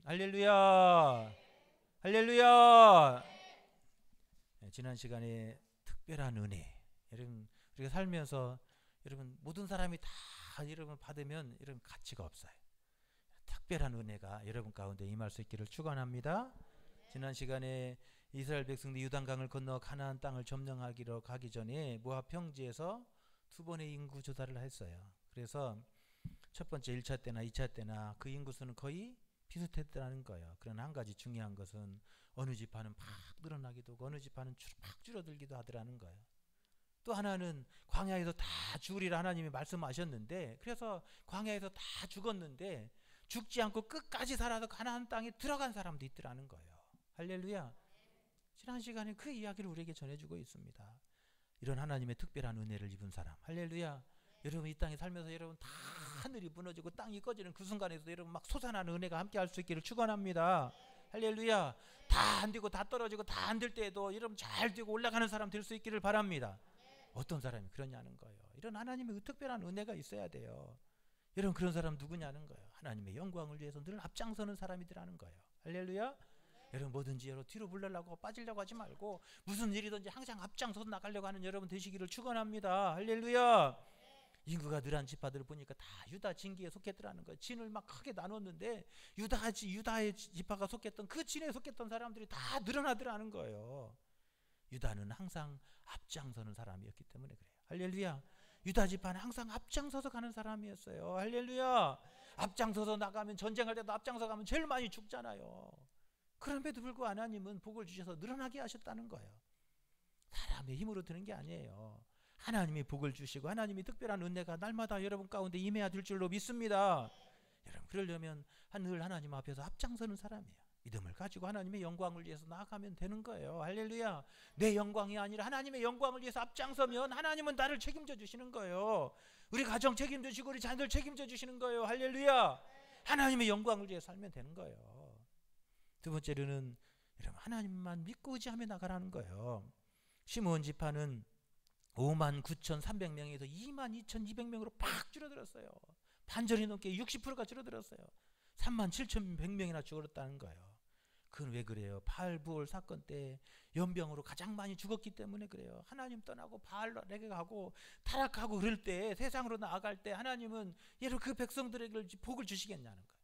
할렐루야. 할렐루야. 네, 지난 시간에 특별한 은혜. 여러분 우리가 살면서 여러분 모든 사람이 다 여러분 받으면 여러분 가치가 없어요. 특별한 은혜가 여러분 가운데 임할 수 있기를 축원합니다. 지난 시간에 이스라엘 백성들이 요단강을 건너 가나안 땅을 점령하기로 가기 전에 모압 평지에서 두 번의 인구 조사를 했어요. 그래서 첫 번째 1차 때나 2차 때나 그 인구수는 거의 비슷했다는 거예요. 그러나 한 가지 중요한 것은 어느 지파는 막 늘어나기도 하고 어느 지파는 팍 줄어들기도 하더라는 거예요. 또 하나는 광야에서 다 죽으리라 하나님이 말씀하셨는데 그래서 광야에서 다 죽었는데 죽지 않고 끝까지 살아서 가나안 땅에 들어간 사람도 있더라는 거예요. 할렐루야. 지난 시간에 그 이야기를 우리에게 전해주고 있습니다. 이런 하나님의 특별한 은혜를 입은 사람. 할렐루야. 여러분 이 땅에 살면서 여러분 다 하늘이 무너지고 땅이 꺼지는 그 순간에서 여러분 막 솟아나는 은혜가 함께 할 수 있기를 축원합니다. 할렐루야. 다 안 되고 다 떨어지고 다 안 될 때에도 여러분 잘 되고 올라가는 사람 될 수 있기를 바랍니다. 어떤 사람이 그러냐는 거예요. 이런 하나님의 특별한 은혜가 있어야 돼요. 여러분 그런 사람 누구냐는 거예요. 하나님의 영광을 위해서 늘 앞장서는 사람이더라는 거예요. 할렐루야. 여러분 뭐든지 여러분 뒤로 물러나고 빠지려고 하지 말고 무슨 일이든지 항상 앞장서서 나가려고 하는 여러분 되시기를 축원합니다. 할렐루야. 인구가 늘한 지파들을 보니까 다 유다 진기에 속했더라는 거예요. 진을 막 크게 나눴는데 유다의 지파가 속했던 그 진에 속했던 사람들이 다 늘어나더라는 거예요. 유다는 항상 앞장서는 사람이었기 때문에 그래요. 할렐루야. 유다 지파는 항상 앞장서서 가는 사람이었어요. 할렐루야. 앞장서서 나가면 전쟁할 때도 앞장서 가면 제일 많이 죽잖아요. 그럼에도 불구하고 하나님은 복을 주셔서 늘어나게 하셨다는 거예요. 사람의 힘으로 드는 게 아니에요. 하나님이 복을 주시고 하나님이 특별한 은혜가 날마다 여러분 가운데 임해야 될 줄로 믿습니다. 여러분 그러려면 늘 하나님 앞에서 앞장서는 사람이에요. 믿음을 가지고 하나님의 영광을 위해서 나아가면 되는 거예요. 할렐루야. 내 영광이 아니라 하나님의 영광을 위해서 앞장서면 하나님은 나를 책임져 주시는 거예요. 우리 가정 책임져 주시고 우리 자녀들 책임져 주시는 거예요. 할렐루야. 하나님의 영광을 위해서 살면 되는 거예요. 두 번째로는 여러분 하나님만 믿고 의지하며 나가라는 거예요. 시므온 지파는 59,300명에서 22,200명으로 팍 줄어들었어요. 반절이 넘게 60%가 줄어들었어요. 37,100명이나 죽었다는 거예요. 그건 왜 그래요? 바알 부올 사건 때 연병으로 가장 많이 죽었기 때문에 그래요. 하나님 떠나고 바알에게 가고 타락하고 그럴 때 세상으로 나아갈 때 하나님은 예를 그 백성들에게 복을 주시겠냐는 거예요.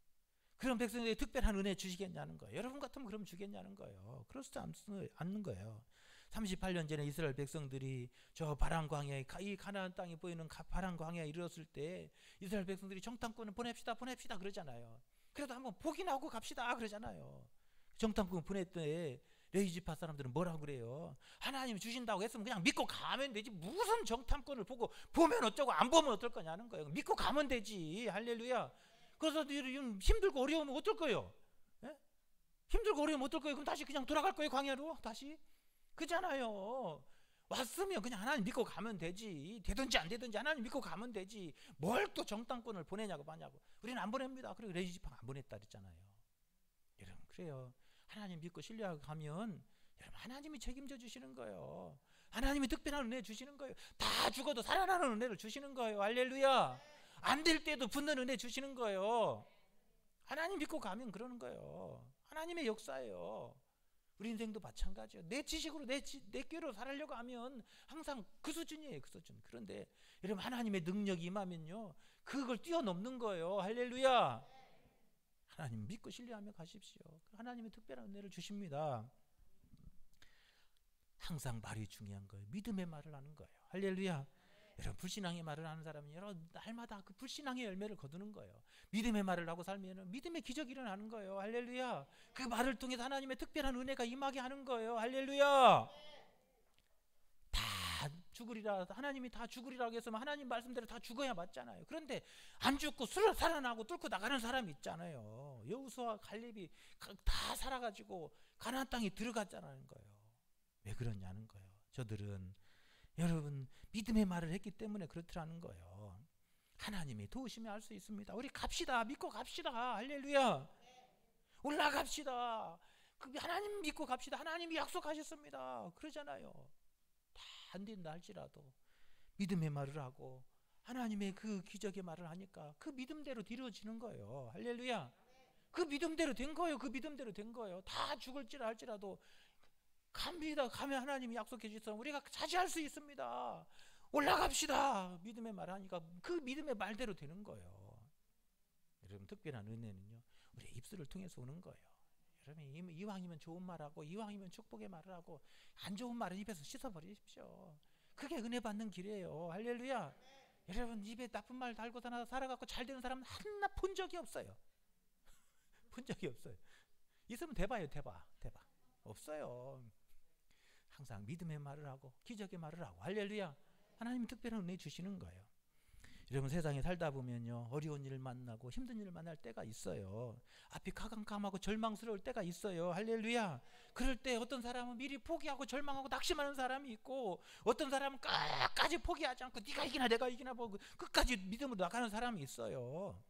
그런 백성들에게 특별한 은혜 주시겠냐는 거예요. 여러분 같으면 그럼 주겠냐는 거예요. 그렇지 않는 거예요. 38년 전에 이스라엘 백성들이 저 바란 광야에 이 가나안 땅에 보이는 바란 광야에 이르렀을 때 이스라엘 백성들이 정탐꾼을 보냅시다 그러잖아요. 그래도 한번 복이나 하고 갑시다 그러잖아요. 정탐꾼 보낼 때 레위 지파 사람들은 뭐라고 그래요? 하나님이 주신다고 했으면 그냥 믿고 가면 되지 무슨 정탐꾼을 보면 어쩌고 안 보면 어떨 거냐는 거예요. 믿고 가면 되지. 할렐루야. 그래서 힘들고 어려우면 어떨 거예요? 예? 힘들고 어려우면 어떨 거예요? 그럼 다시 그냥 돌아갈 거예요 광야로? 다시? 그잖아요. 왔으면 그냥 하나님 믿고 가면 되지. 되든지 안 되든지 하나님 믿고 가면 되지. 뭘 또 정탐꾼을 보내냐고 마냐고. 우리는 안 보냅니다. 그리고 레위 지파가 안 보냈다 그랬잖아요. 여러분 그래요. 하나님 믿고 신뢰하고 가면 여러분 하나님이 책임져 주시는 거예요. 하나님이 특별한 은혜 주시는 거예요. 다 죽어도 살아나는 은혜를 주시는 거예요. 할렐루야. 안 될 때도 붙는 은혜 주시는 거예요. 하나님 믿고 가면 그러는 거예요. 하나님의 역사예요. 우리 인생도 마찬가지예요. 내 지식으로 내 꾀로 살려고 하면 항상 그 수준이에요. 그 수준. 그런데 여러분 하나님의 능력이 임하면요 그걸 뛰어넘는 거예요. 할렐루야. 하나님 믿고 신뢰하며 가십시오. 하나님의 특별한 은혜를 주십니다. 항상 말이 중요한 거예요. 믿음의 말을 하는 거예요. 할렐루야. 여러분 불신앙의 말을 하는 사람은 여러분 날마다 그 불신앙의 열매를 거두는 거예요. 믿음의 말을 하고 살면 믿음의 기적이 일어나는 거예요. 할렐루야. 그 말을 통해서 하나님의 특별한 은혜가 임하게 하는 거예요. 할렐루야. 다 죽으리라 하나님이 다 죽으리라고 했으면 하나님 말씀대로 다 죽어야 맞잖아요. 그런데 안 죽고 살아나고 뚫고 나가는 사람이 있잖아요. 여호수아와 갈렙이 다 살아가지고 가나안 땅에 들어갔잖아는 거예요. 왜 그러냐는 거예요. 저들은 여러분 믿음의 말을 했기 때문에 그렇더라는 거예요. 하나님이 도우시면 할 수 있습니다. 우리 갑시다. 믿고 갑시다. 할렐루야. 올라갑시다. 하나님 믿고 갑시다. 하나님이 약속하셨습니다. 그러잖아요. 다 안 된다 할지라도 믿음의 말을 하고 하나님의 그 기적의 말을 하니까 그 믿음대로 이루어지는 거예요. 할렐루야. 그 믿음대로 된 거예요. 그 믿음대로 된 거예요. 다 죽을지라 할지라도 갑니다. 가면 하나님이 약속해 주셔서 우리가 차지할 수 있습니다. 올라갑시다. 믿음의 말 하니까 그 믿음의 말대로 되는 거예요. 여러분, 특별한 은혜는요, 우리의 입술을 통해서 오는 거예요. 여러분, 이왕이면 좋은 말하고, 이왕이면 축복의 말을 하고, 안 좋은 말은 입에서 씻어버리십시오. 그게 은혜 받는 길이에요. 할렐루야. 여러분, 입에 나쁜 말 달고 살아갖고 잘 되는 사람은 하나 본 적이 없어요. 본 적이 없어요. 있으면 대봐요. 대봐 없어요. 항상 믿음의 말을 하고 기적의 말을 하고, 할렐루야. 하나님이 특별한 은혜 주시는 거예요. 여러분, 세상에 살다 보면요, 어려운 일을 만나고 힘든 일을 만날 때가 있어요. 앞이 캄캄하고 절망스러울 때가 있어요. 할렐루야. 그럴 때 어떤 사람은 미리 포기하고 절망하고 낙심하는 사람이 있고, 어떤 사람은 끝까지 포기하지 않고 네가 이기나 내가 이기나 보고 끝까지 믿음으로 나가는 사람이 있어요.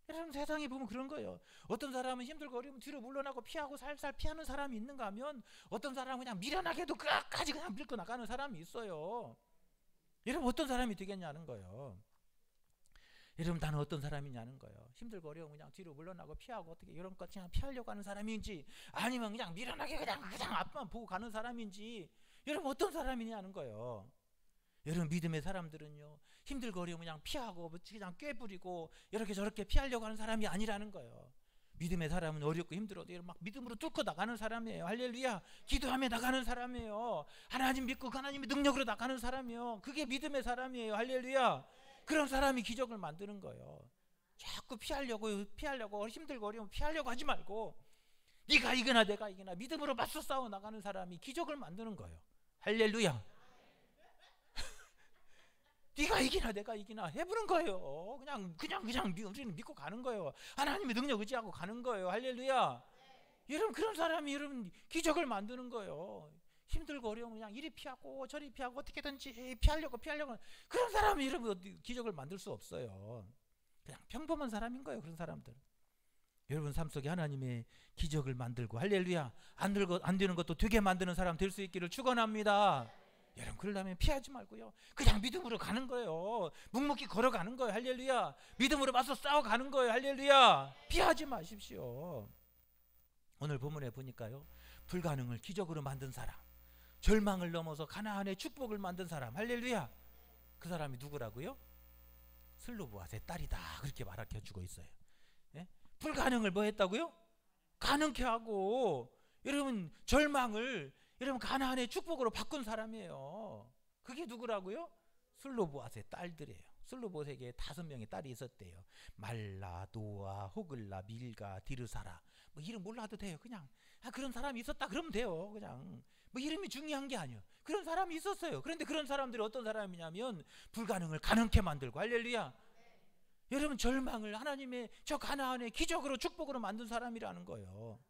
여러분, 세상에 보면 그런 거예요. 어떤 사람은 힘들고 어려우면 뒤로 물러나고 피하고 살살 피하는 사람이 있는가 하면, 어떤 사람은 그냥 미련하게도 끝까지 그냥 밀고 나가는 사람이 있어요. 여러분, 어떤 사람이 되겠냐는 거예요. 여러분, 나는 어떤 사람이냐는 거예요. 힘들고 어려우면 그냥 뒤로 물러나고 피하고 어떻게 이런 것 그냥 피하려고 하는 사람인지, 아니면 그냥 미련하게 그냥 앞만 보고 가는 사람인지, 여러분 어떤 사람이냐는 거예요. 여러분, 믿음의 사람들은요, 힘들고 어려우면 그냥 피하고 그냥 꾀부리고 이렇게 저렇게 피하려고 하는 사람이 아니라는 거예요. 믿음의 사람은 어렵고 힘들어도 막 믿음으로 뚫고 나가는 사람이에요. 할렐루야. 기도하며 나가는 사람이에요. 하나님 믿고 하나님의 능력으로 나가는 사람이에요. 그게 믿음의 사람이에요. 할렐루야. 그런 사람이 기적을 만드는 거예요. 자꾸 피하려고 힘들고 어려우면 피하려고 하지 말고, 네가 이기나 내가 이기나 믿음으로 맞서 싸워 나가는 사람이 기적을 만드는 거예요. 할렐루야. 네가 이기나 내가 이기나 해보는 거예요. 그냥 우리는 믿고 가는 거예요. 하나님의 능력 의지하고 가는 거예요. 할렐루야. 여러분, 그런 사람이 여러분 기적을 만드는 거예요. 힘들고 어려우면 그냥 이리 피하고 저리 피하고 어떻게든지 피하려고 그런 사람이 여러분 기적을 만들 수 없어요. 그냥 평범한 사람인 거예요. 그런 사람들. 여러분 삶 속에 하나님의 기적을 만들고, 할렐루야, 안 되는 것도 되게 만드는 사람 될 수 있기를 축원합니다. 여러분, 그러려면 피하지 말고요, 그냥 믿음으로 가는 거예요. 묵묵히 걸어가는 거예요. 할렐루야. 믿음으로 맞서 싸워가는 거예요. 할렐루야. 피하지 마십시오. 오늘 본문에 보니까요, 불가능을 기적으로 만든 사람, 절망을 넘어서 가나안의 축복을 만든 사람, 할렐루야. 그 사람이 누구라고요? 슬로보앗의 딸이다, 그렇게 말하게 주고 있어요. 예? 불가능을 뭐 했다고요? 가능케 하고, 여러분 절망을 여러분 가나안의 축복으로 바꾼 사람이에요. 그게 누구라고요? 슬로보앗의 딸들이에요. 슬로보앗에게 5명의 딸이 있었대요. 말라, 노아, 호글라, 밀가, 디르사라. 뭐 이름 몰라도 돼요. 그냥 그런 사람이 있었다 그러면 돼요. 그냥 뭐 이름이 중요한 게 아니에요. 그런 사람이 있었어요. 그런데 그런 사람들이 어떤 사람이냐면 불가능을 가능케 만들고, 할렐루야. 여러분, 절망을 하나님의 저 가나안의 기적으로 축복으로 만든 사람이라는 거예요.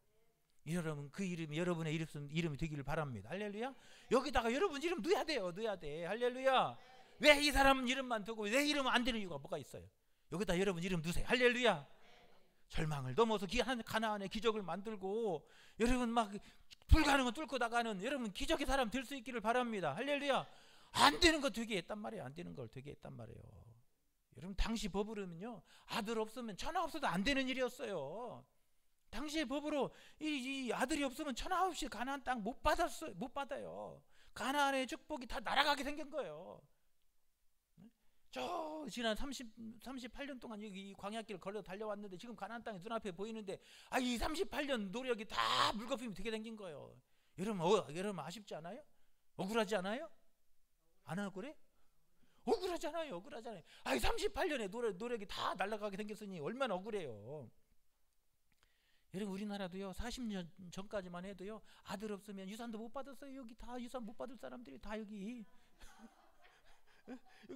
여러분, 그 이름이 여러분의 이름이 되기를 바랍니다. 할렐루야. 여기다가 여러분 이름 넣어야 돼요. 넣어야 돼. 할렐루야. 왜 이 사람 이름만 두고 내 이름은 안 되는 이유가 뭐가 있어요? 여기다 여러분 이름 넣으세요. 할렐루야. 절망을 넘어서 가나안의 기적을 만들고, 여러분 막 불가능은 뚫고 나가는 여러분 기적의 사람 될 수 있기를 바랍니다. 할렐루야. 안 되는 거 되게 했단 말이에요. 안 되는 걸 되게 했단 말이에요. 여러분, 당시 법으로는요, 아들 없으면 천하 없어도 안 되는 일이었어요. 당시의 법으로 이 아들이 없으면 천하 없이 가나안 땅 못 받아요. 가나안의 축복이 다 날아가게 생긴 거예요. 저 지난 38년 동안 여기 광야길을 걸어 달려왔는데 지금 가나안 땅이 눈앞에 보이는데, 이 38년 노력이 다 물거품이 되게 생긴 거예요. 여러분 아쉽지 않아요? 억울하지 않아요? 안 억울해? 억울하잖아요. 38년의 노력이 다 날아가게 생겼으니 얼마나 억울해요. 여러분, 우리나라도요 40년 전까지만 해도요 아들 없으면 유산도 못 받았어요. 여기 다 유산 못 받을 사람들이 다 여기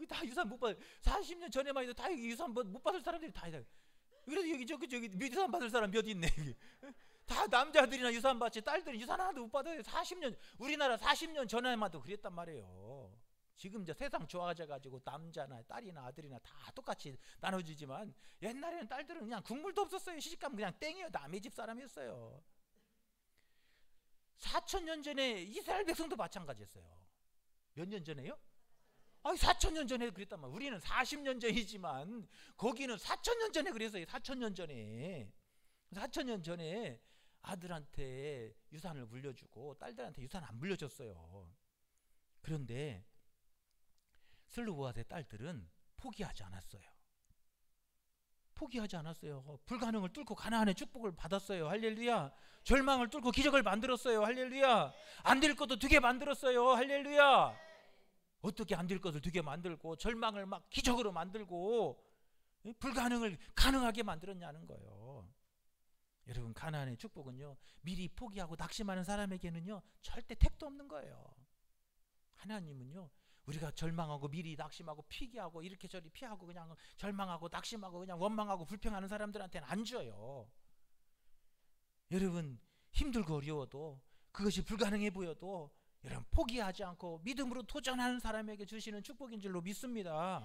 다 유산 못 받아요. 40년 전에만 해도 다 여기 유산 못 받을 사람들이 다 있어요. 그래서 여기 저기 유산 받을 사람 몇 있네. 다 남자들이나 유산 받지 딸들은 유산 하나도 못 받아요. 40년, 우리나라 40년 전에만 도 그랬단 말이에요. 지금 이제 세상 좋아져가지고 남자나 딸이나 아들이나 다 똑같이 나눠주지만, 옛날에는 딸들은 그냥 국물도 없었어요. 시집가면 그냥 땡이에요. 남의 집 사람이었어요. 4,000년 전에 이스라엘 백성도 마찬가지였어요. 몇 년 전에요? 4,000년 전에 그랬단 말이에요. 우리는 40년 전이지만 거기는 4,000년 전에 그랬어요. 4,000년 전에. 4,000년 전에 아들한테 유산을 물려주고 딸들한테 유산 안 물려줬어요. 그런데 슬로보아스의 딸들은 포기하지 않았어요. 포기하지 않았어요. 불가능을 뚫고 가나안의 축복을 받았어요. 할렐루야. 절망을 뚫고 기적을 만들었어요. 할렐루야. 안 될 것도 되게 만들었어요. 할렐루야. 어떻게 안 될 것을 되게 만들고 절망을 막 기적으로 만들고 불가능을 가능하게 만들었냐는 거예요. 여러분, 가나안의 축복은요, 미리 포기하고 낙심하는 사람에게는요 절대 택도 없는 거예요. 하나님은요, 우리가 절망하고 미리 낙심하고 피기하고 이렇게 저리 피하고 그냥 절망하고 낙심하고 그냥 원망하고 불평하는 사람들한테는 안 줘요. 여러분, 힘들고 어려워도, 그것이 불가능해 보여도 여러분 포기하지 않고 믿음으로 도전하는 사람에게 주시는 축복인 줄로 믿습니다.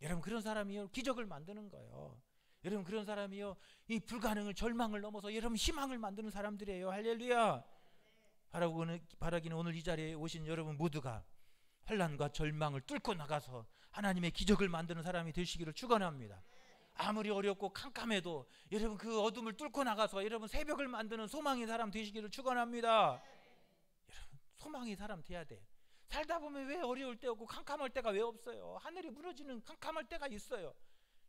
여러분, 그런 사람이요 기적을 만드는 거예요. 여러분, 그런 사람이요 이 불가능을, 절망을 넘어서 여러분 희망을 만드는 사람들이에요. 할렐루야. 바라기는 오늘 이 자리에 오신 여러분 모두가 환난과 절망을 뚫고 나가서 하나님의 기적을 만드는 사람이 되시기를 축원합니다. 아무리 어렵고 캄캄해도 여러분 그 어둠을 뚫고 나가서 여러분 새벽을 만드는 소망의 사람 되시기를 축원합니다. 여러분, 소망의 사람 돼야 돼. 살다 보면 왜 어려울 때 없고 캄캄할 때가 왜 없어요? 하늘이 무너지는 캄캄할 때가 있어요.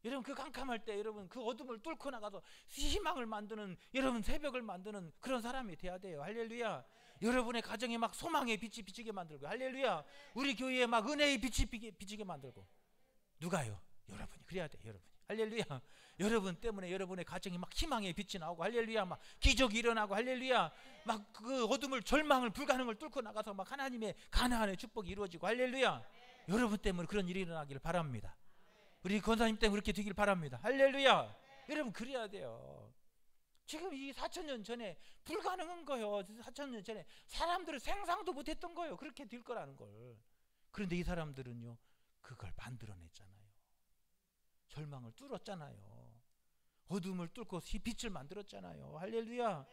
여러분, 그 캄캄할 때 여러분 그 어둠을 뚫고 나가서 희망을 만드는, 여러분 새벽을 만드는 그런 사람이 돼야 돼요. 할렐루야. 여러분의 가정에 막 소망의 빛이 비치게 만들고, 할렐루야. 우리 교회에 막 은혜의 빛이 비치게 만들고. 누가요? 여러분이 그래야 돼. 여러분이. 할렐루야. 여러분 때문에 여러분의 가정에 막 희망의 빛이 나오고, 할렐루야. 막 기적이 일어나고, 할렐루야. 막 그 어둠을, 절망을, 불가능을 뚫고 나가서 막 하나님의 가나안의 축복이 이루어지고, 할렐루야. 여러분 때문에 그런 일이 일어나기를 바랍니다. 우리 권사님 때문에 그렇게 되길 바랍니다. 할렐루야. 여러분, 그래야 돼요. 지금 이 4,000년 전에 불가능한 거예요. 4,000년 전에 사람들은 생상도 못했던 거예요. 그렇게 될 거라는 걸. 그런데 이 사람들은요 그걸 만들어냈잖아요. 절망을 뚫었잖아요. 어둠을 뚫고 빛을 만들었잖아요. 할렐루야.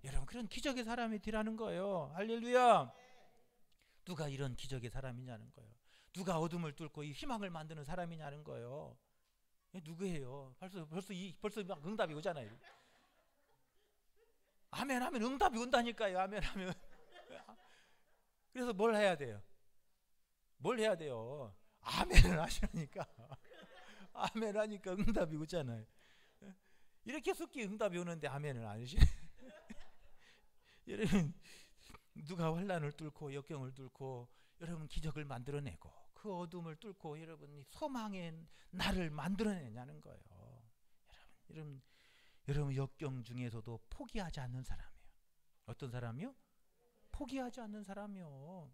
여러분, 그런 기적의 사람이 되라는 거예요. 할렐루야. 누가 이런 기적의 사람이냐는 거예요. 누가 어둠을 뚫고 이 희망을 만드는 사람이냐는 거예요. 누구예요? 벌써 막 응답이 오잖아요. 아멘 하면 응답이 온다니까요. 아멘 하면. 그래서 뭘 해야 돼요? 뭘 해야 돼요? 아멘을 하시라니까. 아멘 하니까 응답이 오잖아요. 이렇게 속기 응답이 오는데 아멘을 안 하시네. 여러분, 누가 환난을 뚫고 역경을 뚫고 여러분 기적을 만들어내고 그 어둠을 뚫고 여러분 소망의 날을 만들어내냐는 거예요. 여러분 역경 중에서도 포기하지 않는 사람이에요. 어떤 사람이요? 포기하지 않는 사람이요.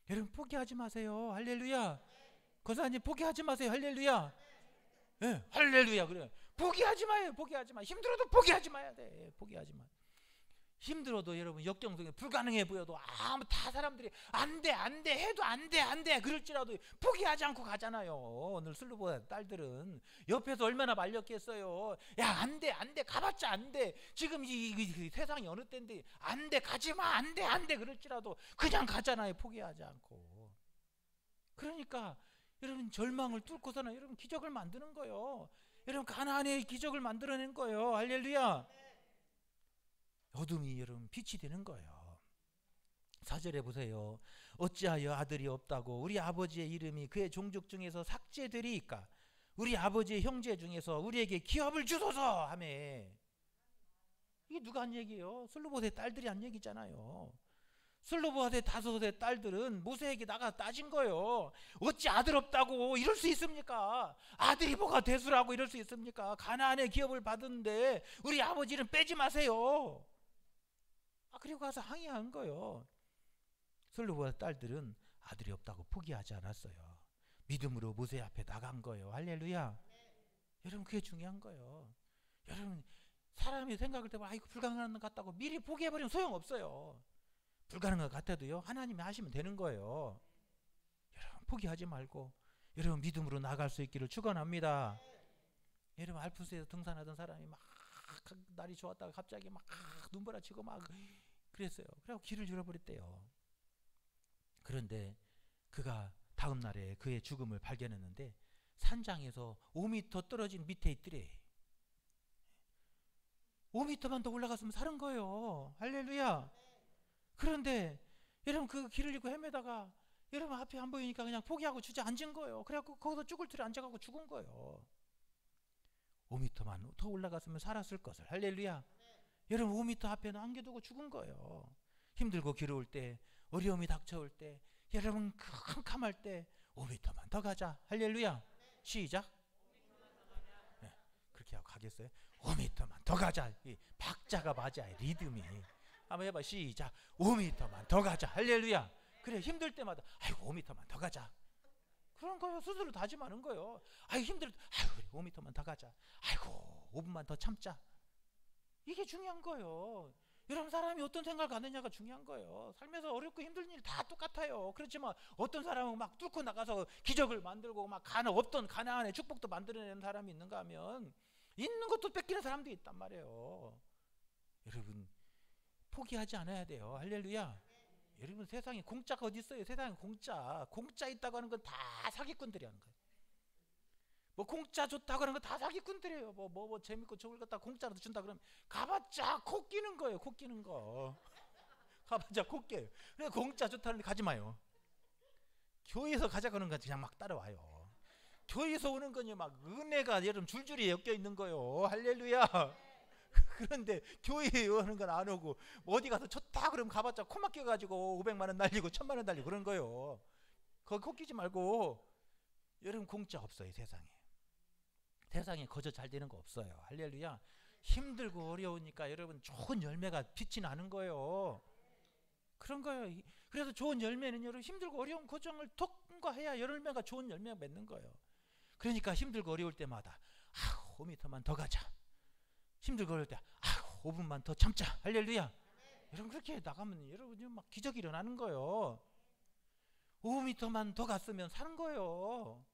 여러분, 포기하지 마세요. 할렐루야. 권사님, 포기하지 마세요. 할렐루야. 네, 할렐루야. 그래. 포기하지 마요. 포기하지 마. 힘들어도 포기하지 마야 돼. 포기하지 마. 힘들어도 여러분 역경 속에 불가능해 보여도 다 사람들이 안 돼 해도 안 돼 그럴지라도 포기하지 않고 가잖아요. 오늘 슬로보아 딸들은 옆에서 얼마나 말렸겠어요. 야, 안 돼 가봤자 안 돼. 지금 이 세상이 어느 때인데 안 돼, 가지마, 안 돼 그럴지라도 그냥 가잖아요. 포기하지 않고. 그러니까 여러분 절망을 뚫고서는 여러분 기적을 만드는 거예요. 여러분 가나안의 기적을 만들어낸 거예요. 할렐루야. 어둠이 여러분 빛이 되는 거예요. 4절에 보세요. 어찌하여 아들이 없다고 우리 아버지의 이름이 그의 종족 중에서 삭제되리이까? 우리 아버지의 형제 중에서 우리에게 기업을 주소서 하며. 이게 누가 한 얘기예요? 슬로보아스의 딸들이 한 얘기잖아요. 슬로보아스의 5의 딸들은 모세에게 나가 따진 거예요. 어찌 아들 없다고 이럴 수 있습니까? 아들이 뭐가 대수라고 이럴 수 있습니까? 가나안의 기업을 받았는데 우리 아버지는 빼지 마세요. 그리고 가서 항의한 거예요. 슬로보아스 딸들은 아들이 없다고 포기하지 않았어요. 믿음으로 모세 앞에 나간 거예요. 할렐루야. 여러분, 그게 중요한 거예요. 여러분, 사람이 생각할 때 이거 불가능한 것 같다고 미리 포기해버리면 소용없어요. 불가능한 것 같아도요 하나님이 하시면 되는 거예요. 여러분, 포기하지 말고 여러분 믿음으로 나갈 수 있기를 축원합니다. 여러분, 알프스에서 등산하던 사람이 막 날이 좋았다가 갑자기 막 눈보라치고 막 그랬어요. 그래서 길을 잃어버렸대요. 그런데 그가 다음 날에 그의 죽음을 발견했는데 산장에서 5m 떨어진 밑에 있더래. 5m만 더 올라갔으면 사는 거예요. 할렐루야. 그런데 여러분 그 길을 잃고 헤매다가 여러분 앞이 안 보이니까 그냥 포기하고 주저앉은 거예요. 그래갖고 거기서 죽을 틀에 앉아가고 죽은 거예요. 5m만 더 올라갔으면 살았을 것을. 할렐루야. 여러분 5m 앞에 남겨두고 죽은 거예요. 힘들고 괴로울 때, 어려움이 닥쳐올 때, 여러분 캄캄할 때 5m만 더 가자. 할렐루야. 시작. 네, 그렇게 하고 가겠어요? 5m만 더 가자. 이 박자가 맞아요. 리듬이. 한번 해봐. 시작. 5m만 더 가자. 할렐루야. 그래 힘들 때마다 아이고 5m만 더 가자. 그런 거예요. 스스로 다짐하는 거예요. 아이고 힘들 아이고 그래 5m만 더 가자. 아이고 5분만 더 참자. 이게 중요한 거예요. 여러분 사람이 어떤 생각을 갖느냐가 중요한 거예요. 삶에서 어렵고 힘든 일 다 똑같아요. 그렇지만 어떤 사람은 막 뚫고 나가서 기적을 만들고 막 없던 가나안의 축복도 만들어내는 사람이 있는가 하면 있는 것도 뺏기는 사람도 있단 말이에요. 여러분 포기하지 않아야 돼요. 할렐루야. 여러분 세상에 공짜가 어디 있어요? 세상에 공짜 있다고 하는 건 다 사기꾼들이 하는 거예요. 뭐 공짜 줬다고 하는 건 다 사기꾼들이에요. 뭐 재밌고 저걸 갖다 공짜로 준다 그러면 가봤자 코 끼는 거예요. 코 끼는 거. 가봤자 코 끼요. 그래 공짜 좋다는데 가지 마요. 교회에서 가자고 하는 건 그냥 막 따라와요. 교회에서 오는 건요 막 은혜가 여러분 줄줄이 엮여 있는 거예요. 할렐루야. 그런데 교회에 오는 건 안 오고 뭐 어디 가서 좋다 그러면 가봤자 코 막혀가지고 500만 원 날리고 1000만 원 날리고 그런 거예요. 거기 코 끼지 말고. 여러분 공짜 없어요. 세상에 거저 잘 되는 거 없어요. 할렐루야. 힘들고 어려우니까 여러분 좋은 열매가 빛이 나는 거예요. 그런 거예요. 그래서 좋은 열매는 여러분 힘들고 어려운 과정을 통과해야 열매가 좋은 열매가 맺는 거예요. 그러니까 힘들고 어려울 때마다 5m만 더 가자. 힘들고 어려울 때 5분만 더 참자. 할렐루야. 여러분 그렇게 나가면 여러분 막 기적이 일어나는 거예요. 5m만 더 갔으면 사는 거예요.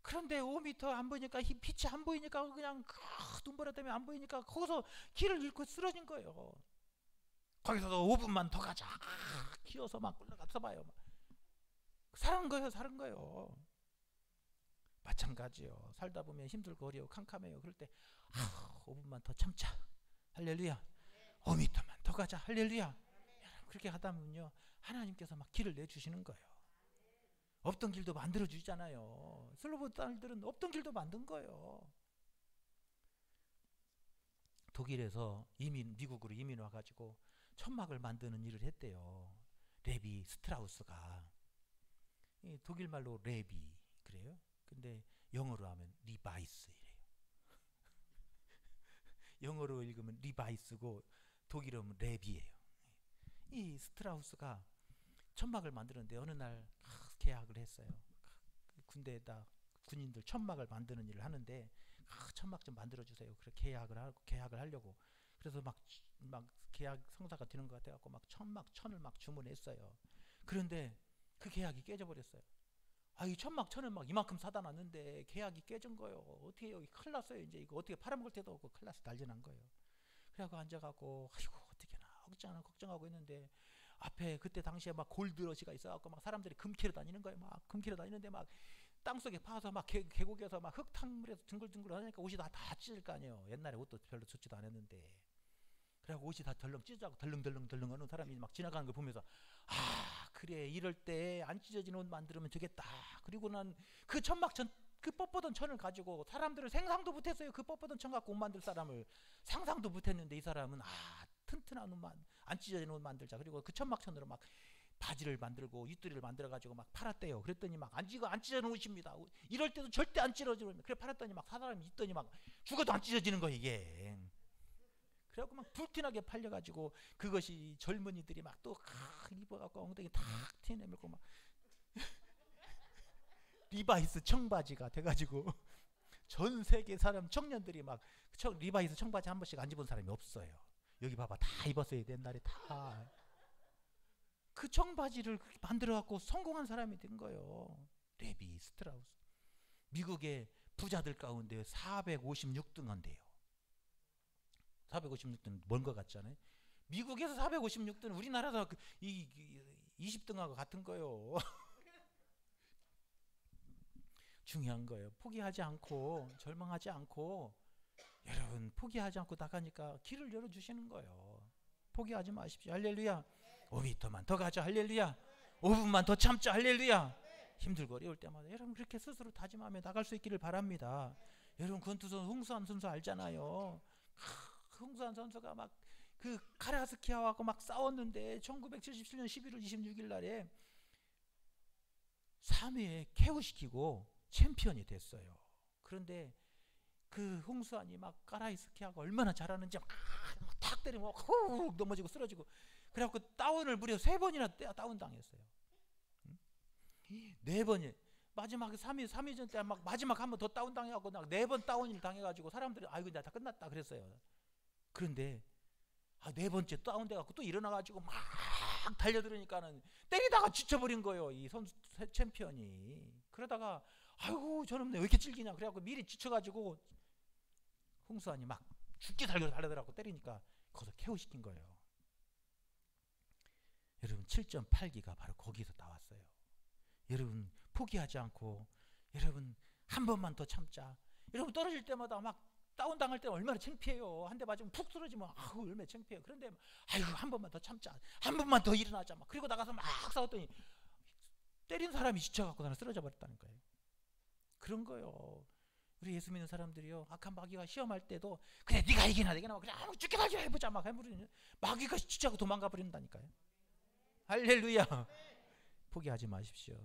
그런데 5m 안 보이니까 빛이 안 보이니까 그냥 눈보라 때문에 안 보이니까 거기서 길을 잃고 쓰러진 거예요. 거기서도 5분만 더 가자. 기어서 막 올라가서 봐요. 사는 거예요. 마찬가지요. 살다 보면 힘들고 어려워 캄캄해요. 그럴 때 5분만 더 참자. 할렐루야. 5m만 더 가자. 할렐루야. 그렇게 하다 보면요 하나님께서 막 길을 내주시는 거예요. 없던 길도 만들어 주잖아요. 슬로브 딸들은 없던 길도 만든 거예요. 독일에서 미국으로 이민 와가지고 천막을 만드는 일을 했대요. 레비 스트라우스가. 독일 말로 레비 그래요. 근데 영어로 하면 리바이스이래요. 영어로 읽으면 리바이스고 독일어 하면 레비예요. 이 스트라우스가 천막을 만드는데 어느 날 계약을 했어요. 군대에다 군인들 천막을 만드는 일을 하는데 천막 좀 만들어주세요. 그렇게 계약을 하려고. 그래서 막 계약 성사가 되는 것 같아갖고 막 천을 막 주문했어요. 그런데 그 계약이 깨져버렸어요. 이 천막 천을 막 이만큼 사다 놨는데 계약이 깨진 거예요. 어떻게 여기 큰일 났어요. 이제 이거 어떻게 팔아먹을 때도 없고 큰일 나서 난리 난 거예요. 그래갖고 앉아갖고 아이고 어떡해나 걱정하고 있는데 앞에 그때 당시에 막 골드러시가 있어갖고 막 사람들이 금 캐러 다니는 거예요. 막 금 캐러 다니는데 막 땅속에 파서 막 계곡에서 막 흙탕물에서 둥글둥글 하니까 옷이 다 찢을 거 아니에요. 옛날에 옷도 별로 좋지도 않았는데. 그래갖고 옷이 다 덜렁 찢어지고 덜렁덜렁 하는 사람이 막 지나가는 걸 보면서 그래 이럴 때 안 찢어지는 옷 만들면 되겠다. 그리고 난 그 천막천 그 뻣뻣한 천을 가지고 사람들을 생상도 못했어요. 그 뻣뻣한 천 갖고 옷 만들 사람을 상상도 못했는데 이 사람은 튼튼한 옷만 안 찢어지는 옷 만들자. 그리고 그 천막천으로 막 바지를 만들고 윗도리를 만들어가지고 막 팔았대요. 그랬더니 막 안 찢어지는 옷입니다. 이럴 때도 절대 안 찢어지는. 그래 팔았더니 막 사람이 있더니 막 죽어도 안 찢어지는 거 이게. 그래갖고 막 불티나게 팔려가지고 그것이 젊은이들이 막 또 입어갖고 엉덩이 탁 티내밀고 막 리바이스 청바지가 돼가지고 전 세계 사람 청년들이 막 리바이스 청바지 한 번씩 안 입은 사람이 없어요. 여기 봐봐 다 입었어요. 옛날에 다 그 청바지를 만들어갖고 성공한 사람이 된 거예요. 레비 스트라우스. 미국의 부자들 가운데 456등 한대요. 456등 먼 것 같잖아요. 미국에서 456등 우리나라에서 20등하고 같은 거예요. 중요한 거예요. 포기하지 않고 절망하지 않고 여러분 포기하지 않고 나가니까 길을 열어주시는 거예요. 포기하지 마십시오. 할렐루야. 5m만 더 가자. 할렐루야. 5분만 더 참자. 할렐루야. 힘들고 어려울 때마다 여러분 그렇게 스스로 다짐하며 나갈 수 있기를 바랍니다. 여러분 권투선 홍수환 선수 알잖아요. 홍수환 선수가 막 그 카라스키아하고 막 싸웠는데 1977년 11월 26일 날에 3회에 KO시키고 챔피언이 됐어요. 그런데 그 홍수환이 막 카라스키아가 얼마나 잘하는지 막 탁 때리면 훅 넘어지고 쓰러지고 그래갖고 다운을 무려 3번이나 다운 당했어요. 4번이 마지막에 3위전 때 막 마지막 한 번 더 다운 당해갖고 4번 다운을 당해가지고 사람들이 아이고 나 다 끝났다 그랬어요. 그런데 4번째 다운돼갖고 또 일어나가지고 막 달려들으니까는 때리다가 지쳐버린 거예요. 이 선수 챔피언이. 그러다가 아이고 저놈 왜 이렇게 질기냐 그래갖고 미리 지쳐가지고 홍수환이 막 죽기 살기로 달려들어갖고 때리니까 거기서 KO시킨 거예요. 여러분 7.8기가 바로 거기서 나왔어요. 여러분 포기하지 않고 여러분 한 번만 더 참자. 여러분 떨어질 때마다 막 다운 당할 때 얼마나 창피해요. 한 대 맞으면 푹 쓰러지면 아우 얼마나 창피해요. 그런데 아이고 한 번만 더 참자. 한 번만 더 일어나자. 막 그리고 나가서 막 싸웠더니 때린 사람이 지쳐갖고 나는 쓰러져 버렸다는 거예요. 그런 거예요. 우리 예수 믿는 사람들이요 악한 마귀가 시험할 때도 그래 네가 이기나 내가 그래 아무 죽게 살게 해보자 막 해버리는 마귀가 지쳐갖고 도망가 버린다니까요. 할렐루야. 포기하지 마십시오.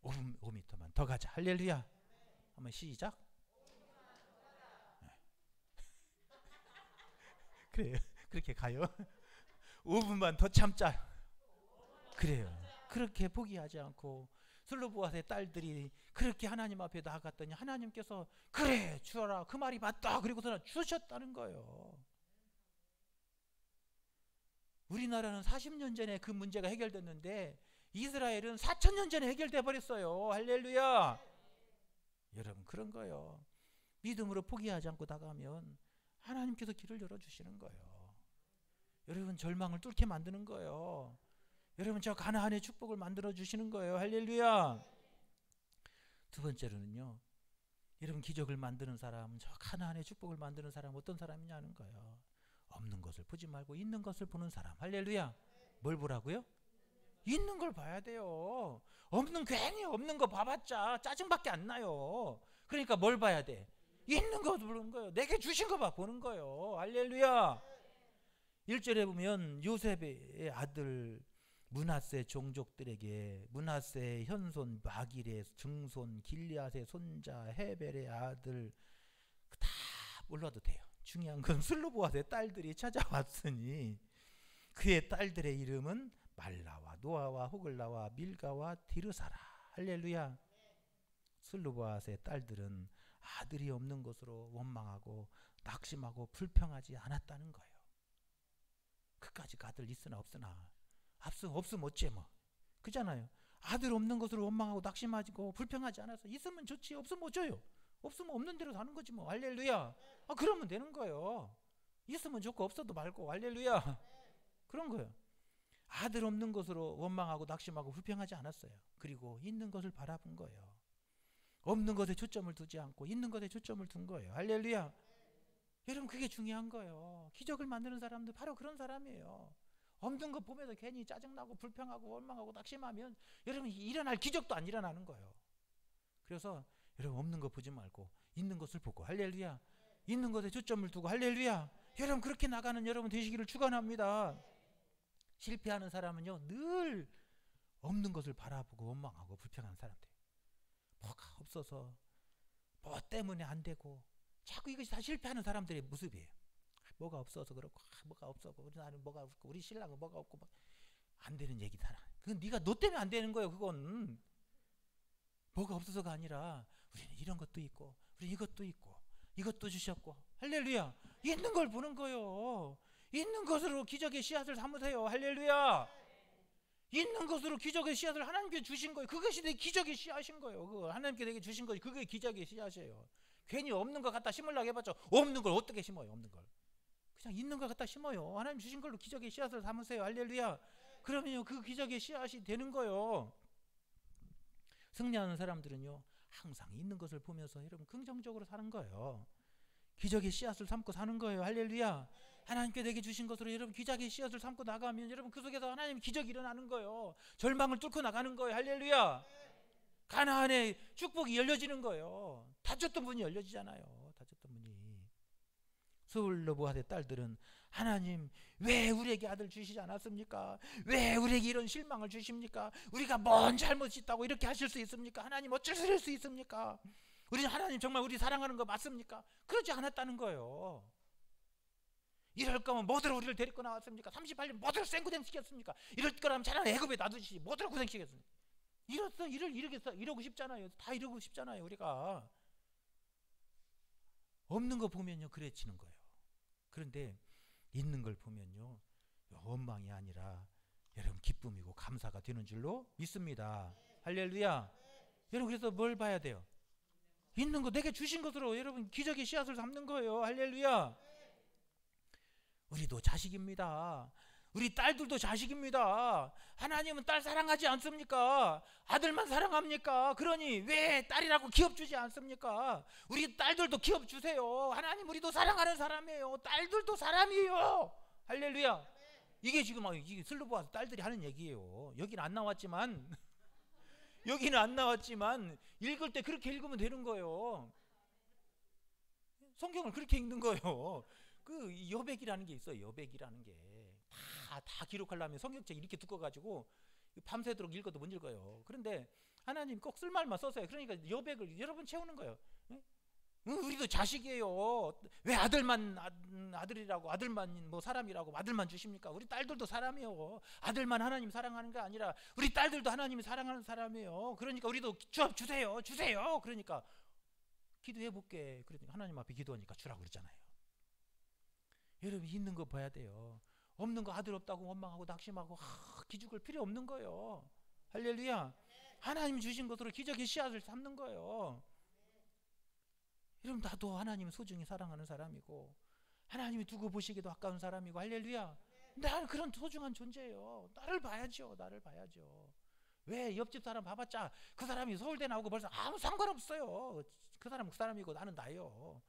5m만 더 가자. 할렐루야. 한번 시작. 그래요. 그렇게 가요. 5분만 더 참자. 그래요. 그렇게 포기하지 않고 슬로보아스의 딸들이 그렇게 하나님 앞에 나아갔더니 하나님께서 그래 주어라 그 말이 맞다 그리고서는 주셨다는 거예요. 우리나라는 40년 전에 그 문제가 해결됐는데 이스라엘은 4,000년 전에 해결돼 버렸어요. 할렐루야. 여러분 그런 거예요. 믿음으로 포기하지 않고 나가면 하나님께서 길을 열어주시는 거예요. 여러분 절망을 뚫게 만드는 거예요. 여러분 저 가나안의 축복을 만들어 주시는 거예요. 할렐루야. 두 번째로는요. 여러분 기적을 만드는 사람, 저 가나안의 축복을 만드는 사람 어떤 사람이냐는 거예요. 없는 것을 보지 말고 있는 것을 보는 사람. 할렐루야. 뭘 보라고요? 있는 걸 봐야 돼요. 괜히 없는 거 봐봤자 짜증밖에 안 나요. 그러니까 뭘 봐야 돼? 있는 거 보는 거예요. 내게 주신 거 봐 보는 거예요. 할렐루야. 1절에 보면 요셉의 아들 므낫세 종족들에게 므낫세의 현손 마길의 증손 길리앗의 손자 헤벨의 아들 다 몰라도 돼요. 중요한 건 슬로보아스의 딸들이 찾아왔으니 그의 딸들의 이름은 말라와 노아와 호글라와 밀가와 디르사라. 할렐루야. 슬로보아스의 딸들은 아들이 없는 것으로 원망하고 낙심하고 불평하지 않았다는 거예요. 그까지 아들 있으나 없으나 없으면 어째 뭐 그잖아요. 아들 없는 것으로 원망하고 낙심하고 불평하지 않아서 있으면 좋지 없으면 어쩌요. 없으면 없는 대로 사는 거지 뭐. 할렐루야. 그러면 되는 거예요. 있으면 좋고 없어도 말고. 할렐루야. 그런 거예요. 아들 없는 것으로 원망하고 낙심하고 불평하지 않았어요. 그리고 있는 것을 바라본 거예요. 없는 것에 초점을 두지 않고 있는 것에 초점을 둔 거예요. 할렐루야. 여러분 그게 중요한 거예요. 기적을 만드는 사람들 바로 그런 사람이에요. 없는 것 보면서 괜히 짜증나고 불평하고 원망하고 낙심하면 여러분 일어날 기적도 안 일어나는 거예요. 그래서 여러분 없는 거 보지 말고 있는 것을 보고. 할렐루야. 있는 것에 초점을 두고. 할렐루야. 여러분 그렇게 나가는 여러분 되시기를 축원합니다. 실패하는 사람은요 늘 없는 것을 바라보고 원망하고 불평하는 사람들. 뭐가 없어서 뭐 때문에 안 되고 자꾸 이것이 다 실패하는 사람들의 모습이에요. 뭐가 없어서 그렇고 뭐가 없어서 우리 나는 뭐가 없고 우리 신랑은 뭐가 없고 안 되는 얘기다. 그건 네가 너 때문에 안 되는 거예요. 그건 뭐가 없어서가 아니라 우리는 이런 것도 있고 우리 이것도 있고 이것도 주셨고. 할렐루야. 있는 걸 보는 거예요. 있는 것으로 기적의 씨앗을 삼으세요. 할렐루야. 있는 것으로 기적의 씨앗을 하나님께 주신 거예요. 그것이 내 기적의 씨앗인 거예요. 그거 하나님께 내게 주신 거예요. 그게 기적의 씨앗이에요. 괜히 없는 거 갖다 심으려고 해봤자 없는 걸 어떻게 심어요. 없는 걸 그냥 있는 걸 갖다 심어요. 하나님 주신 걸로 기적의 씨앗을 삼으세요. 할렐루야. 그러면요 그 기적의 씨앗이 되는 거예요. 승리하는 사람들은요 항상 있는 것을 보면서 여러분 긍정적으로 사는 거예요. 기적의 씨앗을 삼고 사는 거예요. 할렐루야. 하나님께 내게 주신 것으로 여러분 기적의 씨앗을 삼고 나가면 여러분 그 속에서 하나님 기적이 일어나는 거예요. 절망을 뚫고 나가는 거예요. 할렐루야. 가나안의 축복이 열려지는 거예요. 닫혔던 문이 열려지잖아요. 닫혔던 문이. 스울로보아의 딸들은 하나님 왜 우리에게 아들 주시지 않았습니까? 왜 우리에게 이런 실망을 주십니까? 우리가 뭔 잘못이 있다고 이렇게 하실 수 있습니까? 하나님 어쩔 수 있습니까? 우리 하나님 정말 우리 사랑하는 거 맞습니까? 그러지 않았다는 거예요. 이럴 거면 뭐들 우리를 데리고 나왔습니까? 38년 뭐들 생고생 시켰습니까? 이럴 거라면 차라리 애굽에 놔두시지 뭐들 고생시켰습니까? 이러고 싶잖아요. 다 이러고 싶잖아요. 우리가 없는 거 보면요 그래지는 거예요. 그런데 있는 걸 보면요 원망이 아니라 여러분 기쁨이고 감사가 되는 줄로 믿습니다. 할렐루야. 여러분 그래서 뭘 봐야 돼요? 있는 거 내게 주신 것으로 여러분 기적의 씨앗을 담는 거예요. 할렐루야. 우리도 자식입니다. 우리 딸들도 자식입니다. 하나님은 딸 사랑하지 않습니까? 아들만 사랑합니까? 그러니 왜 딸이라고 기업 주지 않습니까? 우리 딸들도 기업 주세요. 하나님 우리도 사랑하는 사람이에요. 딸들도 사람이에요. 할렐루야. 이게 지금 이게 슬로보아 딸들이 하는 얘기예요. 여기는 안 나왔지만 읽을 때 그렇게 읽으면 되는 거예요. 성경을 그렇게 읽는 거예요. 그 여백이라는 게 있어요. 여백이라는 게 다 기록하려면 성경책 이렇게 두꺼가지고 밤새도록 읽어도 못 읽어요. 그런데 하나님 꼭 쓸 말만 써서요. 그러니까 여백을 여러분 채우는 거예요. 우리도 자식이에요. 왜 아들이라고 아들만 뭐 사람이라고 아들만 주십니까? 우리 딸들도 사람이에요. 아들만 하나님 사랑하는 게 아니라 우리 딸들도 하나님이 사랑하는 사람이에요. 그러니까 우리도 주세요. 그러니까 기도해 볼게. 그러니까 하나님 앞에 기도하니까 주라고 그러잖아요. 여러분 있는 거 봐야 돼요. 없는 거 아들 없다고 원망하고 낙심하고 기죽을 필요 없는 거예요. 할렐루야. 하나님 주신 것으로 기적의 씨앗을 삼는 거예요. 여러분 나도 하나님 소중히 사랑하는 사람이고 하나님이 두고 보시기도 아까운 사람이고 할렐루야. 나는 그런 소중한 존재예요. 나를 봐야죠. 왜 옆집 사람 봐봤자 그 사람이 서울대 나오고 벌써 아무 상관없어요. 그 사람이고 나는 나예요.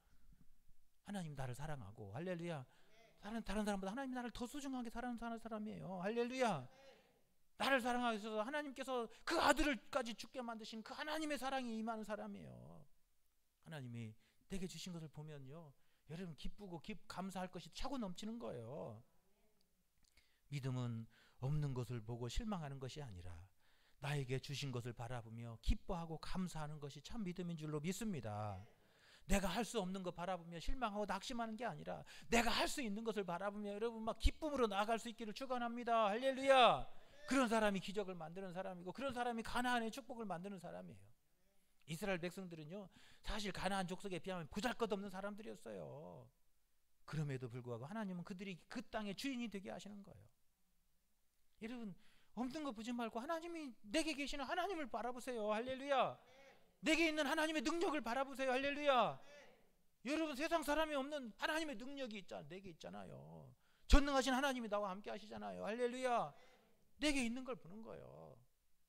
하나님 나를 사랑하고 할렐루야. 다른 사람보다 하나님이 나를 더 소중하게 사랑하는 사람이에요. 할렐루야. 나를 사랑하셔서 하나님께서 그 아들을까지 죽게 만드신 그 하나님의 사랑이 임하는 사람이에요. 하나님이 내게 주신 것을 보면요 여러분 기쁘고 감사할 것이 차고 넘치는 거예요. 믿음은 없는 것을 보고 실망하는 것이 아니라 나에게 주신 것을 바라보며 기뻐하고 감사하는 것이 참 믿음인 줄로 믿습니다. 내가 할 수 없는 거 바라보며 실망하고 낙심하는 게 아니라 내가 할 수 있는 것을 바라보며 여러분 막 기쁨으로 나아갈 수 있기를 축원합니다. 할렐루야. 그런 사람이 기적을 만드는 사람이고 그런 사람이 가나안의 축복을 만드는 사람이에요. 이스라엘 백성들은요 사실 가나안 족속에 비하면 보잘것없는 사람들이었어요. 그럼에도 불구하고 하나님은 그들이 그 땅의 주인이 되게 하시는 거예요. 여러분 없는 거 보지 말고 하나님이 내게 계시는 하나님을 바라보세요. 할렐루야. 내게 있는 하나님의 능력을 바라보세요. 할렐루야. 여러분 세상 사람이 없는 하나님의 능력이 내게 있잖아요. 전능하신 하나님이 나와 함께 하시잖아요. 할렐루야. 내게 있는 걸 보는 거예요.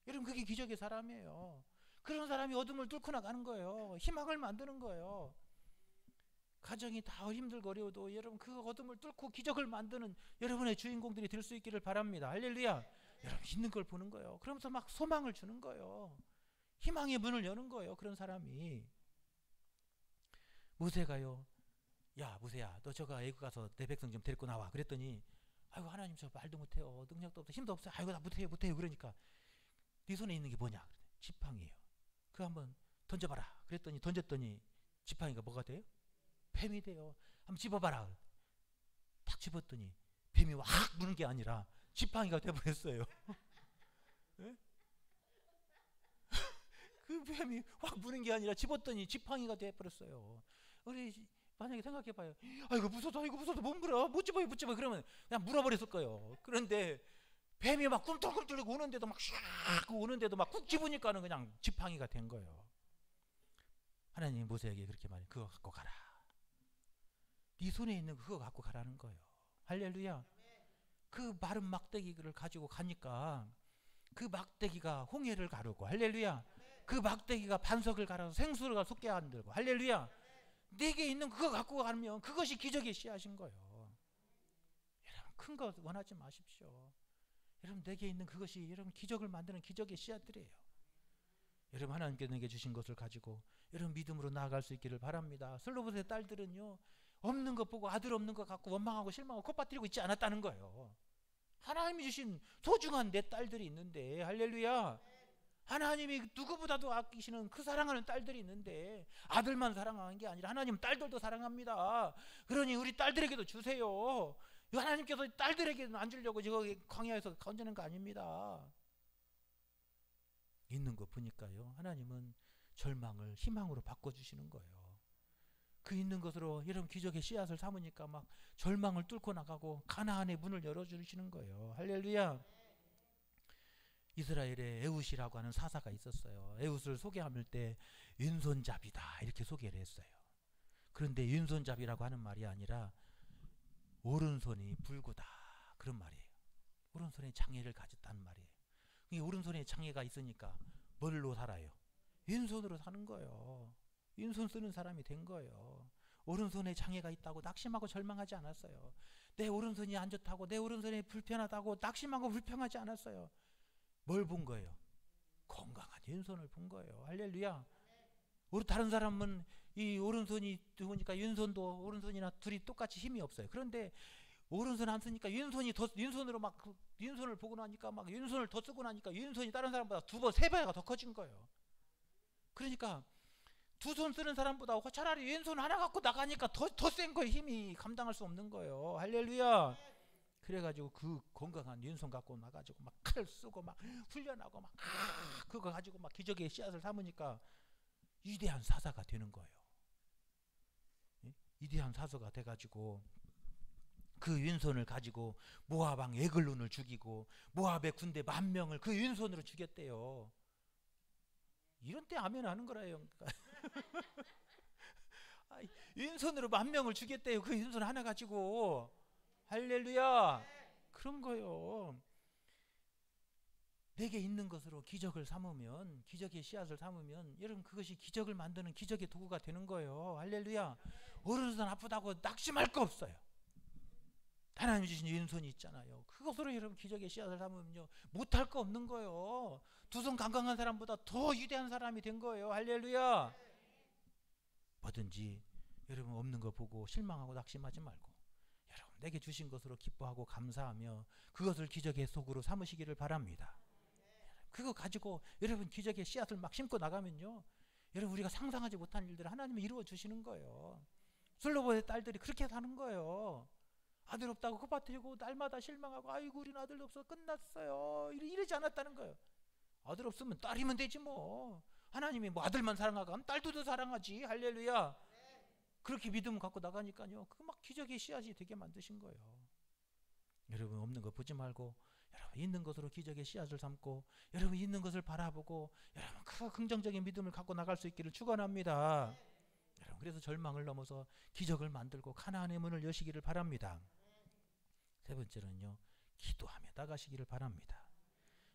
여러분 그게 기적의 사람이에요. 그런 사람이 어둠을 뚫고 나가는 거예요. 희망을 만드는 거예요. 가정이 다 힘들고 어려워도 여러분 그 어둠을 뚫고 기적을 만드는 여러분의 주인공들이 될 수 있기를 바랍니다. 할렐루야. 여러분 있는 걸 보는 거예요. 그러면서 막 소망을 주는 거예요. 희망의 문을 여는 거예요. 그런 사람이. 모세가요. 야 모세야 너 저거 애국 가서 내 백성 좀 데리고 나와. 그랬더니 아이고 하나님 저 말도 못해요. 능력도 없어 힘도 없어요. 아이고 나 못해요. 그러니까 네 손에 있는 게 뭐냐? 지팡이에요. 그거 한번 던져봐라. 그랬더니 던졌더니 지팡이가 뭐가 돼요? 뱀이 돼요. 한번 집어봐라. 딱 집었더니 뱀이 확 무는 게 아니라 지팡이가 돼버렸어요. 네? 그 뱀이 확 무는 게 아니라 집었더니 지팡이가 돼버렸어요. 우리 만약에 생각해봐요. 아이고 무서워 못 물어 못 집어요 그러면 그냥 물어버렸을 거예요. 그런데 뱀이 막 꿈틀꿈틀 오는데도 막 샥 오는데도 막 쿡 집으니까는 그냥 지팡이가 된 거예요. 하나님이 모세에게 그렇게 말해. 그거 갖고 가라. 네 손에 있는 그거 갖고 가라는 거예요. 할렐루야. 그 마른 막대기를 가지고 가니까 그 막대기가 홍해를 가르고 할렐루야. 그 막대기가 반석을 갈아서 생수를 속게 만들고 할렐루야. 내게 있는 그거 갖고 가면 그것이 기적의 씨앗인 거예요. 여러분 큰 거 원하지 마십시오. 여러분 내게 있는 그것이 여러분 기적을 만드는 기적의 씨앗들이에요. 여러분 하나님께서 내게 주신 것을 가지고 여러분 믿음으로 나아갈 수 있기를 바랍니다. 슬로보스의 딸들은요 없는 것 보고 아들 없는 것 갖고 원망하고 실망하고 콧바뜨리고 있지 않았다는 거예요. 하나님이 주신 소중한 내 딸들이 있는데, 할렐루야, 하나님이 누구보다도 아끼시는 그 사랑하는 딸들이 있는데 아들만 사랑하는 게 아니라 하나님 딸들도 사랑합니다. 그러니 우리 딸들에게도 주세요. 하나님께서 딸들에게는 안 주려고 저기 광야에서 건지는 거 아닙니다. 있는 거 보니까요 하나님은 절망을 희망으로 바꿔주시는 거예요. 그 있는 것으로 여러분 기적의 씨앗을 삼으니까 막 절망을 뚫고 나가고 가나안의 문을 열어주시는 거예요. 할렐루야. 이스라엘에 에훗이라고 하는 사사가 있었어요. 에훗을 소개할 때 왼손잡이다 이렇게 소개를 했어요. 그런데 왼손잡이라고 하는 말이 아니라 오른손이 불구다 그런 말이에요. 오른손에 장애를 가졌다는 말이에요. 오른손에 장애가 있으니까 뭘로 살아요? 왼손으로 사는 거예요. 왼손 쓰는 사람이 된 거예요. 오른손에 장애가 있다고 낙심하고 절망하지 않았어요. 내 오른손이 안 좋다고 내 오른손이 불편하다고 낙심하고 불평하지 않았어요. 뭘 본 거예요? 건강한 왼손을 본 거예요. 할렐루야. 우리 다른 사람은 이 오른손이 좋으니까 왼손도 오른손이나 둘이 똑같이 힘이 없어요. 그런데 오른손 안 쓰니까 왼손으로 막 왼손을 보고 나니까 막 왼손을 더 쓰고 나니까 왼손이 다른 사람보다 2번, 3배가 더 커진 거예요. 그러니까 두 손 쓰는 사람보다 차라리 왼손 하나 갖고 나가니까 더 센 거예요. 힘이 감당할 수 없는 거예요. 할렐루야. 그래가지고 그 건강한 왼손 갖고 나가지고 막 칼 쓰고 막 훈련하고 막 그거 가지고 막 기적의 씨앗을 삼으니까 위대한 사사가 되는 거예요. 위대한 사사가 돼가지고 그 왼손을 가지고 모압 왕 에글론을 죽이고 모압의 군대 10,000명을 그 왼손으로 죽였대요. 이런 때 아멘 하는 거라요. 왼손으로 10,000명을 죽였대요. 그 왼손 하나 가지고. 할렐루야. 그런 거요. 내게 있는 것으로 기적을 삼으면, 기적의 씨앗을 삼으면 여러분 그것이 기적을 만드는 기적의 도구가 되는 거예요. 할렐루야. 오른손 아프다고 낙심할 거 없어요. 하나님 주신 왼손이 있잖아요. 그것으로 여러분 기적의 씨앗을 삼으면요 못할 거 없는 거예요. 두 손 건강한 사람보다 더 위대한 사람이 된 거예요. 할렐루야. 뭐든지 여러분 없는 거 보고 실망하고 낙심하지 말고 여러분 내게 주신 것으로 기뻐하고 감사하며 그것을 기적의 속으로 삼으시기를 바랍니다. 그거 가지고 여러분 기적의 씨앗을 막 심고 나가면요 여러분 우리가 상상하지 못한 일들을 하나님이 이루어 주시는 거예요. 슬로보의 딸들이 그렇게 사는 거예요. 아들 없다고 콧바뜨리고 날마다 실망하고 아이고 우리는 아들 없어 끝났어요 이러지 않았다는 거예요. 아들 없으면 딸이면 되지 뭐. 하나님이 뭐 아들만 사랑하고 하면 딸도 사랑하지. 할렐루야. 그렇게 믿음 갖고 나가니까요 그 막 기적의 씨앗이 되게 만드신 거예요. 여러분 없는 거 보지 말고 여러분 있는 것으로 기적의 씨앗을 삼고 여러분 있는 것을 바라보고 여러분 그 긍정적인 믿음을 갖고 나갈 수 있기를 축원합니다. 여러분 그래서 절망을 넘어서 기적을 만들고 가나안의 문을 여시기를 바랍니다. 세 번째는요 기도하며 나가시기를 바랍니다.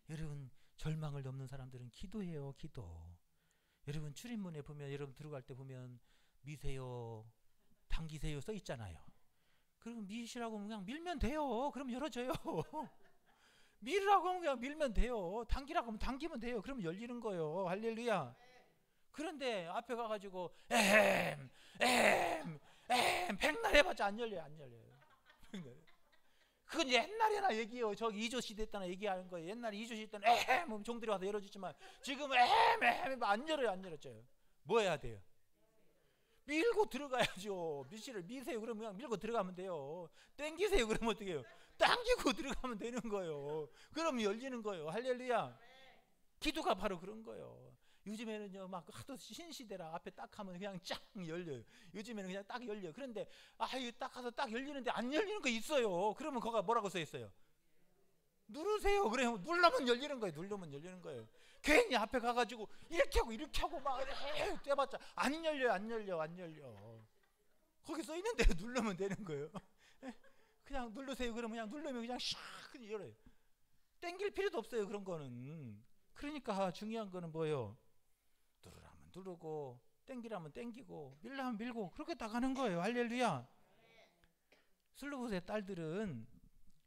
여러분 절망을 넘는 사람들은 기도해요. 기도. 여러분 출입문에 보면 여러분 들어갈 때 보면 미세요 당기세요 써 있잖아요. 그럼 미시라고 그냥 밀면 돼요. 그럼 열어져요. 밀으라고 하면 그냥 밀면 돼요. 당기라고 하면 당기면 돼요. 그럼 열리는 거예요. 할렐루야. 그런데 앞에 가가지고 백날 해봤자 안 열려요. 안 열려요. 그건 옛날에나 얘기해요. 저기 2조 시대 때나 얘기하는 거예요. 옛날에 2조 시대 때는 종들이 와서 열어주지만 지금 안 열어요. 안 열어져요. 뭐 해야 돼요? 밀고 들어가야죠. 미시를 미세요. 그러면 그냥 밀고 들어가면 돼요. 땡기세요. 그러면 어떻게 해요? 당기고 들어가면 되는 거예요. 그럼 열리는 거예요. 할렐루야. 기도가 바로 그런 거예요. 요즘에는요 막 하도 신시대라 앞에 딱 하면 그냥 쫙 열려요. 요즘에는 그냥 딱 열려요. 그런데 이거 딱 가서 딱 열리는데 안 열리는 거 있어요. 그러면 거가 뭐라고 써 있어요? 누르세요. 그래요. 누르면 열리는 거예요. 누르면 열리는 거예요. 괜히 앞에 가가지고 이렇게 하고 막 떼봤자 안 열려요. 안 열려. 거기 써 있는데 누르면 되는 거예요. 그냥 누르세요. 그러면 그냥 누르면 그냥 샥 열어요. 땡길 필요도 없어요. 그런 거는. 그러니까 중요한 거는 뭐예요? 누르라면 누르고 땡기라면 땡기고 밀라면 밀고 그렇게 나가는 거예요. 할렐루야. 슬로봇의 딸들은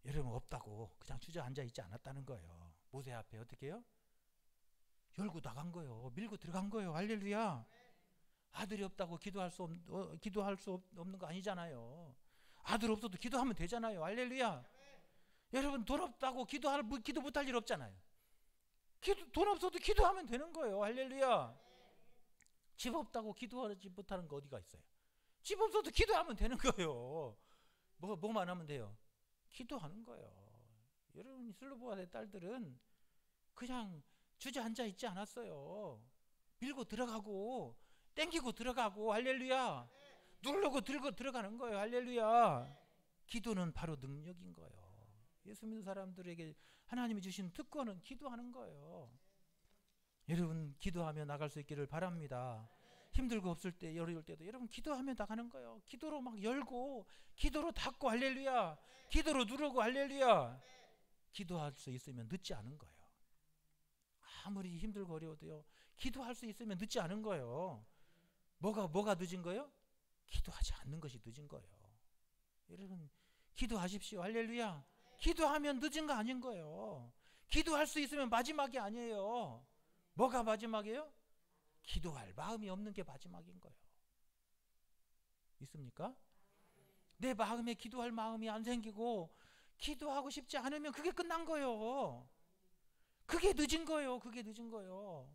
여러분 없다고 그냥 주저앉아 있지 않았다는 거예요. 모세 앞에 어떻게 해요? 열고 나간 거예요. 밀고 들어간 거예요. 할렐루야. 아들이 없다고 기도할 수 없는 거 아니잖아요. 아들 없어도 기도하면 되잖아요. 할렐루야. 여러분 돈 없다고 기도 못할 일 없잖아요. 돈 없어도 기도하면 되는 거예요. 할렐루야. 집 없다고 기도하지 못하는 거 어디가 있어요? 집 없어도 기도하면 되는 거예요. 뭐만 하면 돼요? 기도하는 거예요. 여러분 슬로보아의 딸들은 그냥 주저앉아 있지 않았어요. 밀고 들어가고 땡기고 들어가고 할렐루야. 누르고 들고 들어가는 거예요. 할렐루야. 기도는 바로 능력인 거예요. 예수 믿는 사람들에게 하나님이 주신 특권은 기도하는 거예요. 여러분 기도하며 나갈 수 있기를 바랍니다. 힘들고 없을 때 어려울 때도 여러분 기도하며 나가는 거예요. 기도로 막 열고 기도로 닫고 할렐루야. 기도로 누르고 할렐루야. 기도할 수 있으면 늦지 않은 거예요. 아무리 힘들고 어려워도요 기도할 수 있으면 늦지 않은 거예요. 뭐가 늦은 거예요? 기도하지 않는 것이 늦은 거예요. 여러분 기도하십시오. 할렐루야. 기도하면 늦은 거 아닌 거예요. 기도할 수 있으면 마지막이 아니에요. 뭐가 마지막이에요? 기도할 마음이 없는 게 마지막인 거예요. 있습니까? 내 마음에 기도할 마음이 안 생기고 기도하고 싶지 않으면 그게 끝난 거예요. 그게 늦은 거예요. 그게 늦은 거예요.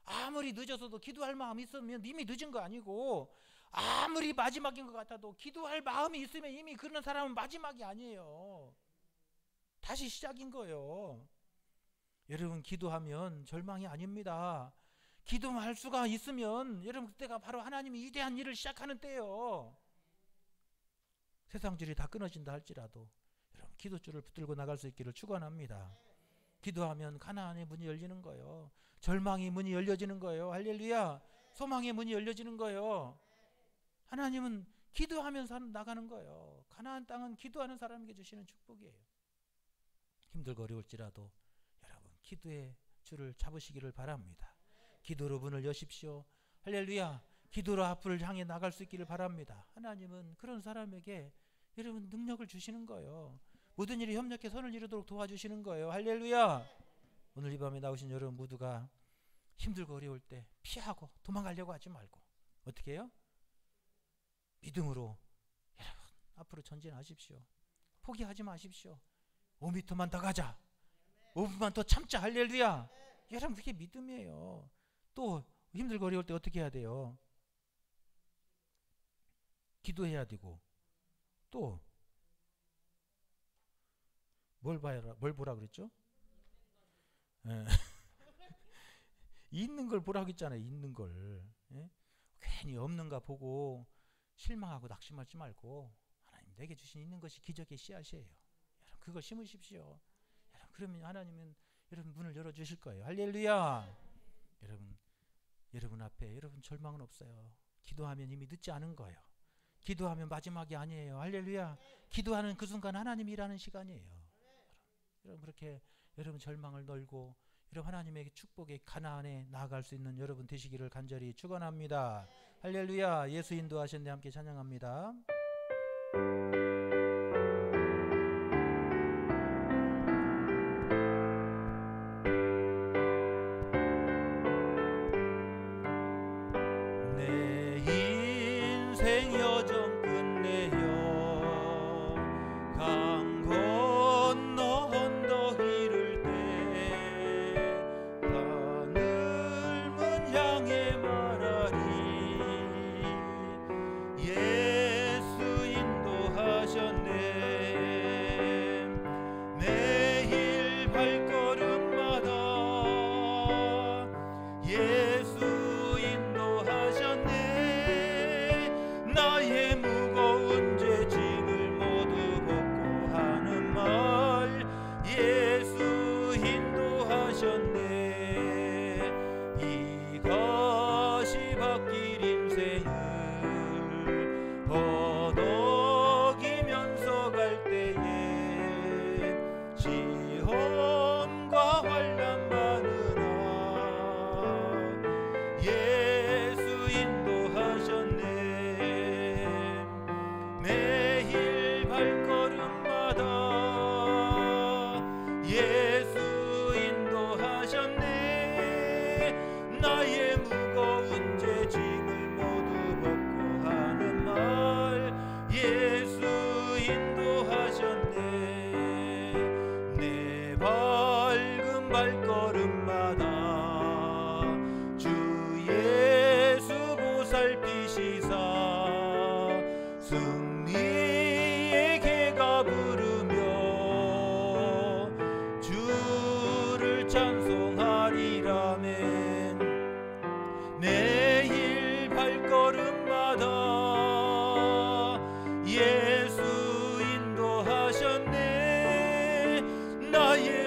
아무리 늦어서도 기도할 마음이 있으면 이미 늦은 거 아니고 아무리 마지막인 것 같아도 기도할 마음이 있으면 이미 그런 사람은 마지막이 아니에요. 다시 시작인 거예요. 여러분 기도하면 절망이 아닙니다. 기도할 수가 있으면 여러분 그때가 바로 하나님이 위대한 일을 시작하는 때예요. 세상줄이 다 끊어진다 할지라도 여러분 기도줄을 붙들고 나갈 수 있기를 축원합니다. 기도하면 가나안의 문이 열리는 거예요. 절망의 문이 열려지는 거예요. 할렐루야. 소망의 문이 열려지는 거예요. 하나님은 기도하면서 나가는 거예요. 가나안 땅은 기도하는 사람에게 주시는 축복이에요. 힘들고 어려울지라도 여러분 기도의 줄을 잡으시기를 바랍니다. 기도로 문을 여십시오. 할렐루야. 기도로 앞을 향해 나갈 수 있기를 바랍니다. 하나님은 그런 사람에게 여러분 능력을 주시는 거예요. 모든 일에 협력해 선을 이루도록 도와주시는 거예요. 할렐루야. 오늘 이 밤에 나오신 여러분 모두가 힘들고 어려울 때 피하고 도망가려고 하지 말고 어떻게 해요? 믿음으로 여러분 앞으로 전진하십시오. 포기하지 마십시오. 5m만 더 가자. 5분만 더 참자. 할렐루야. 여러분 그게 믿음이에요. 또 힘들고 어려울 때 어떻게 해야 돼요? 기도해야 되고 또 뭘 보라 그랬죠? 예. 있는 걸 보라고 했잖아요. 있는 걸. 예? 괜히 없는가 보고 실망하고 낙심하지 말고 하나님 내게 주신 있는 것이 기적의 씨앗이에요. 여러분 그걸 심으십시오. 여러분 그러면 하나님은 여러분 문을 열어주실 거예요. 할렐루야. 여러분 앞에 여러분 절망은 없어요. 기도하면 이미 늦지 않은 거예요. 기도하면 마지막이 아니에요. 할렐루야. 기도하는 그 순간 하나님이 일하는 시간이에요. 여러분 그렇게 여러분 절망을 널고 여러분 하나님의 축복의 가나안에 나아갈 수 있는 여러분 되시기를 간절히 축원합니다. 할렐루야. 예수 인도하셨네. 함께 찬양합니다. 내 인생 여정 끝내요 강 건너 언덕 이를 때 하늘문 향해 말하리 예수 인도하셨네 나의